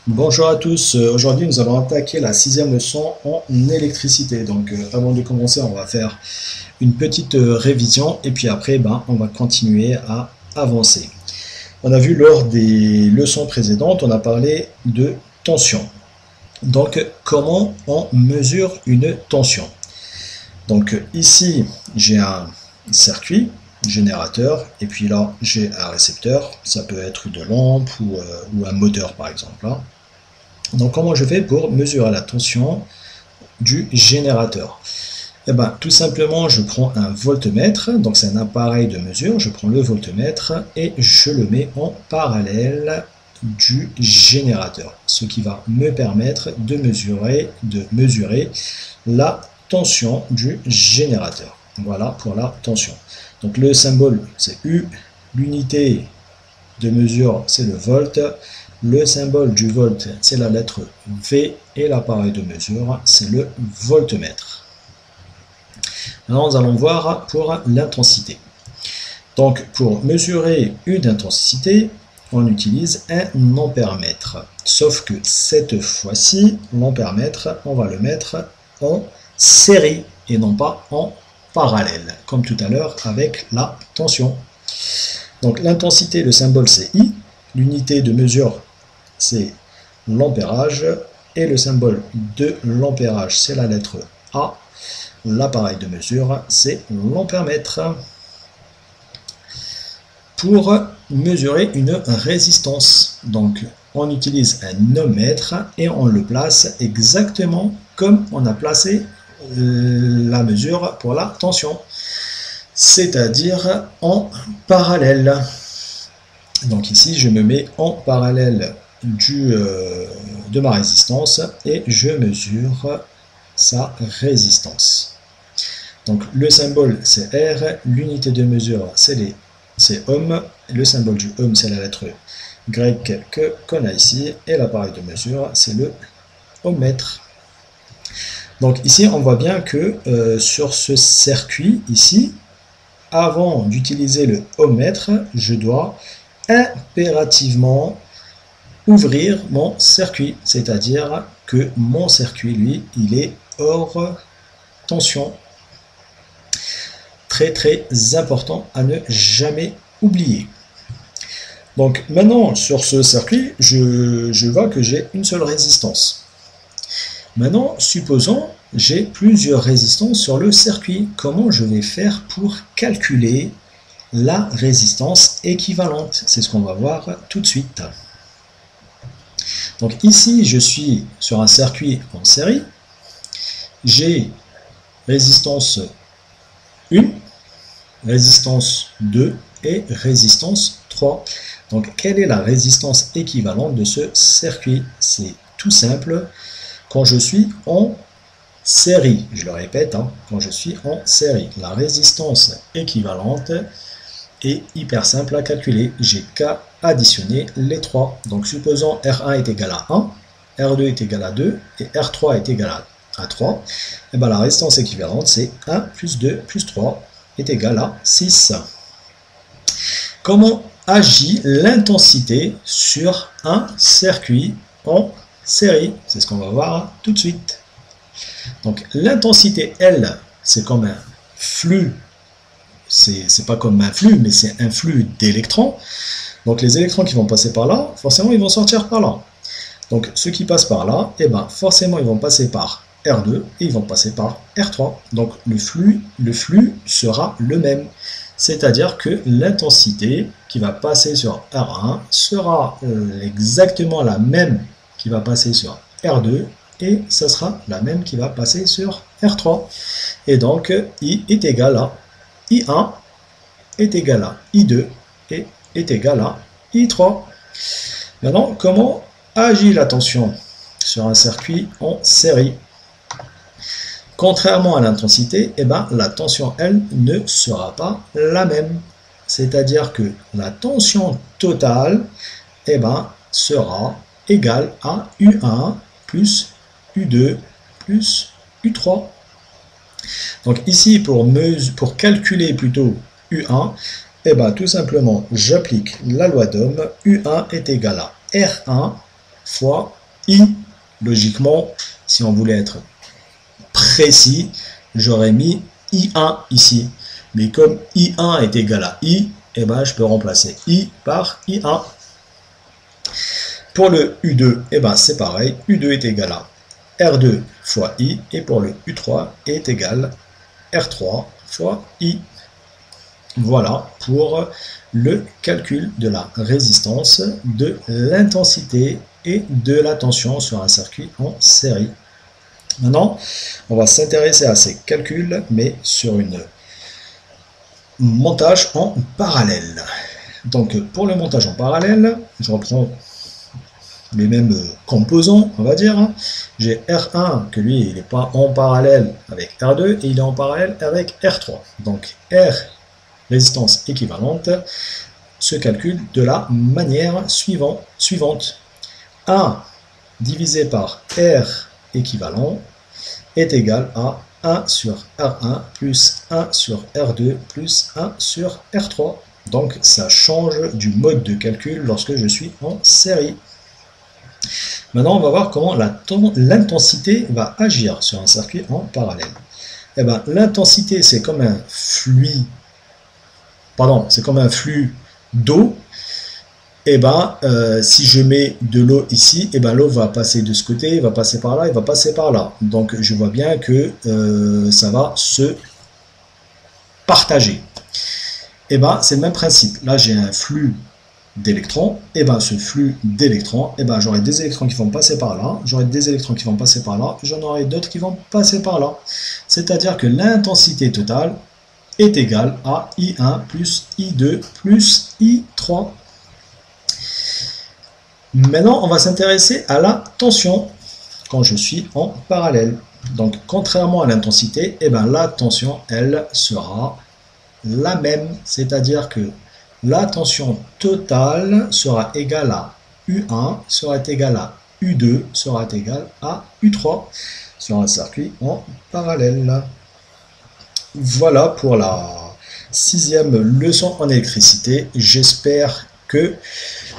Bonjour à tous, aujourd'hui nous allons attaquer la sixième leçon en électricité. Donc avant de commencer, on va faire une petite révision et puis après on va continuer à avancer. On a vu lors des leçons précédentes, on a parlé de tension. Donc comment on mesure une tension? Donc ici j'ai un circuit générateur et puis là j'ai un récepteur, ça peut être une lampe ou un moteur par exemple, hein. Donc comment je fais pour mesurer la tension du générateur? Tout simplement, je prends un voltmètre, donc c'est un appareil de mesure, je prends le voltmètre et je le mets en parallèle du générateur, ce qui va me permettre de mesurer la tension du générateur. Voilà pour la tension. Donc le symbole c'est U, l'unité de mesure c'est le volt, le symbole du volt c'est la lettre V et l'appareil de mesure c'est le voltmètre. Maintenant nous allons voir pour l'intensité. Donc pour mesurer une intensité, on utilise un ampèremètre. Sauf que cette fois-ci, l'ampèremètre, on va le mettre en série et non pas en parallèle, comme tout à l'heure avec la tension. Donc l'intensité, le symbole c'est I, l'unité de mesure c'est l'ampérage, et le symbole de l'ampérage c'est la lettre A, l'appareil de mesure c'est l'ampèremètre. Pour mesurer une résistance, donc on utilise un ohmmètre et on le place exactement comme on a placé la mesure pour la tension, c'est-à-dire en parallèle. Donc ici je me mets en parallèle de ma résistance et je mesure sa résistance. Donc le symbole c'est R, l'unité de mesure c'est ohm, le symbole du ohm c'est la lettre grecque qu'on a ici et l'appareil de mesure c'est le ohmmètre. Donc ici on voit bien que sur ce circuit ici, avant d'utiliser le ohmmètre, je dois impérativement ouvrir mon circuit, c'est-à-dire que mon circuit lui il est hors tension. Très très important à ne jamais oublier. Donc maintenant sur ce circuit je vois que j'ai une seule résistance. Maintenant supposons j'ai plusieurs résistances sur le circuit. Comment je vais faire pour calculer la résistance équivalente? C'est ce qu'on va voir tout de suite. Donc ici je suis sur un circuit en série, j'ai résistance 1, résistance 2 et résistance 3. Donc quelle est la résistance équivalente de ce circuit? C'est tout simple, quand je suis en série, je le répète, quand je suis en série, la résistance équivalente est hyper simple à calculer. J'ai qu'à additionner les trois. Donc supposons R1 est égal à 1, R2 est égal à 2 et R3 est égal à 3. Et la résistance équivalente c'est 1 plus 2 plus 3 est égal à 6. Comment agit l'intensité sur un circuit en série? C'est ce qu'on va voir tout de suite. Donc l'intensité L, c'est comme un flux, c'est pas comme un flux, mais c'est un flux d'électrons. Donc les électrons qui vont passer par là, forcément ils vont sortir par là. Donc ceux qui passent par là, forcément ils vont passer par R2 et ils vont passer par R3. Donc le flux sera le même. C'est-à-dire que l'intensité qui va passer sur R1 sera exactement la même qui va passer sur R2 et ça sera la même qui va passer sur R3. Et donc I est égal à I1 est égal à I2 et est égal à I3. Maintenant, comment agit la tension sur un circuit en série? Contrairement à l'intensité, la tension, elle, ne sera pas la même. C'est-à-dire que la tension totale sera égale à U1 plus U2 plus U3. Donc ici, pour calculer plutôt U1, tout simplement, j'applique la loi d'Ohm. U1 est égal à R1 fois I. Logiquement, si on voulait être précis, j'aurais mis I1 ici. Mais comme I1 est égal à I, eh ben, je peux remplacer I par I1. Pour le U2, eh ben, c'est pareil. U2 est égal à R2 fois I. Et pour le U3 est égal à R3 fois I. Voilà pour le calcul de la résistance, de l'intensité et de la tension sur un circuit en série. Maintenant, on va s'intéresser à ces calculs, mais sur une montage en parallèle. Donc, pour le montage en parallèle, je reprends les mêmes composants, on va dire. J'ai R1, que lui, il n'est pas en parallèle avec R2, et il est en parallèle avec R3. Donc, R, résistance équivalente, se calcule de la manière suivante. 1 divisé par R équivalent est égal à 1 sur R1 plus 1 sur R2 plus 1 sur R3. Donc ça change du mode de calcul lorsque je suis en série. Maintenant, on va voir comment l'intensité va agir sur un circuit en parallèle. Eh ben, l'intensité, c'est comme un flux, c'est comme un flux d'eau. Et ben, si je mets de l'eau ici, et ben l'eau va passer de ce côté, va passer par là, et va passer par là. Donc je vois bien que ça va se partager. Et ben c'est le même principe. Là j'ai un flux d'électrons, et ben ce flux d'électrons, et ben j'aurai des électrons qui vont passer par là, j'aurai des électrons qui vont passer par là, j'en aurai d'autres qui vont passer par là. C'est-à-dire que l'intensité totale est égale à I1 plus I2 plus I3. Maintenant, on va s'intéresser à la tension quand je suis en parallèle. Donc, contrairement à l'intensité, eh ben, la tension, elle, sera la même. C'est-à-dire que la tension totale sera égale à U1, sera égale à U2, sera égale à U3 sur un circuit en parallèle. Voilà pour la 6e leçon en électricité. J'espère que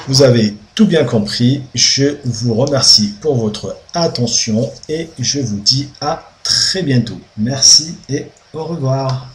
vous avez tout bien compris. Je vous remercie pour votre attention et je vous dis à très bientôt. Merci et au revoir.